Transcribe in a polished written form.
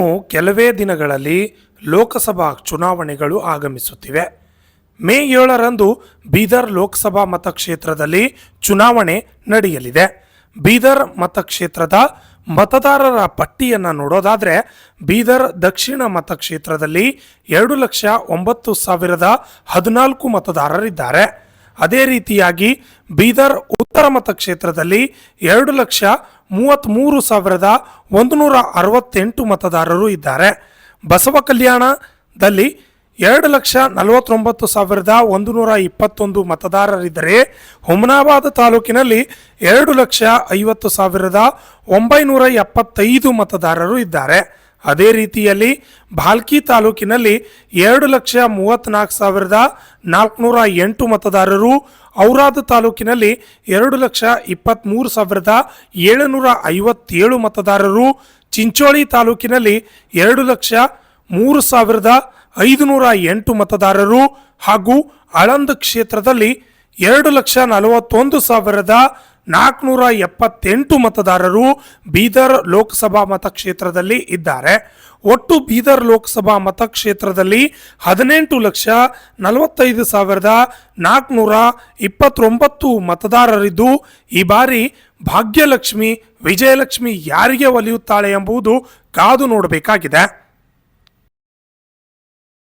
ಇನ್ನು ಕೆಲವೇ ದಿನಗಳಲ್ಲಿ ಲೋಕಸಭಾ ಚುನಾವಣೆಗಳು ಆಗಮಿಸುತ್ತಿವೆ. ಮೇ 7ರಂದು ಬೀದರ್ ಲೋಕಸಭಾ ಮತಕ್ಷೇತ್ರದಲ್ಲಿ ಚುನಾವಣೆ ನಡೆಯಲಿದೆ. ಬೀದರ್ ಮತಕ್ಷೇತ್ರದ ಮತದಾರರ ಪಟ್ಟಿಯನ್ನು ನೋಡೋದಾದರೆ ಬೀದರ್ ದಕ್ಷಿಣ ಮತಕ್ಷೇತ್ರದಲ್ಲಿ 2,09,014 ಮತದಾರರಿದ್ದಾರೆ. ಅದೇ ರೀತಿಯಾಗಿ ಬೀದರ್ ಉತ್ತರ ಮತಕ್ಷೇತ್ರದಲ್ಲಿ 2,33,168 ಮತದಾರರು ಇದ್ದಾರೆ. ಬಸವ ಕಲ್ಯಾಣದಲ್ಲಿ 2,49,121 ಮತದಾರರಿದ್ದರೆ ಹುಮನಾಬಾದ್ ತಾಲೂಕಿನಲ್ಲಿ 2,50,975 ಮತದಾರರು ಇದ್ದಾರೆ. ಅದೇ ರೀತಿಯಲ್ಲಿ ಭಾಲ್ಕಿ ತಾಲೂಕಿನಲ್ಲಿ 2,34,408 ಮತದಾರರು, ಔರಾದ್ ತಾಲೂಕಿನಲ್ಲಿ 2,23,757 ಮತದಾರರು, ಚಿಂಚೋಳಿ ತಾಲೂಕಿನಲ್ಲಿ 2,03,508 ಮತದಾರರು ಹಾಗೂ ಆಳಂದ್ ಕ್ಷೇತ್ರದಲ್ಲಿ 2,41,478 ಮತದಾರರು ಬೀದರ್ ಲೋಕಸಭಾ ಮತಕ್ಷೇತ್ರದಲ್ಲಿ ಇದ್ದಾರೆ. ಒಟ್ಟು ಬೀದರ್ ಲೋಕಸಭಾ ಮತಕ್ಷೇತ್ರದಲ್ಲಿ 18,45,429 ಮತದಾರರಿದ್ದು ಈ ಬಾರಿ ಭಾಗ್ಯಲಕ್ಷ್ಮಿ ವಿಜಯಲಕ್ಷ್ಮಿ ಯಾರಿಗೆ ಒಲಿಯುತ್ತಾಳೆ ಎಂಬುದು ಕಾದು ನೋಡಬೇಕಾಗಿದೆ.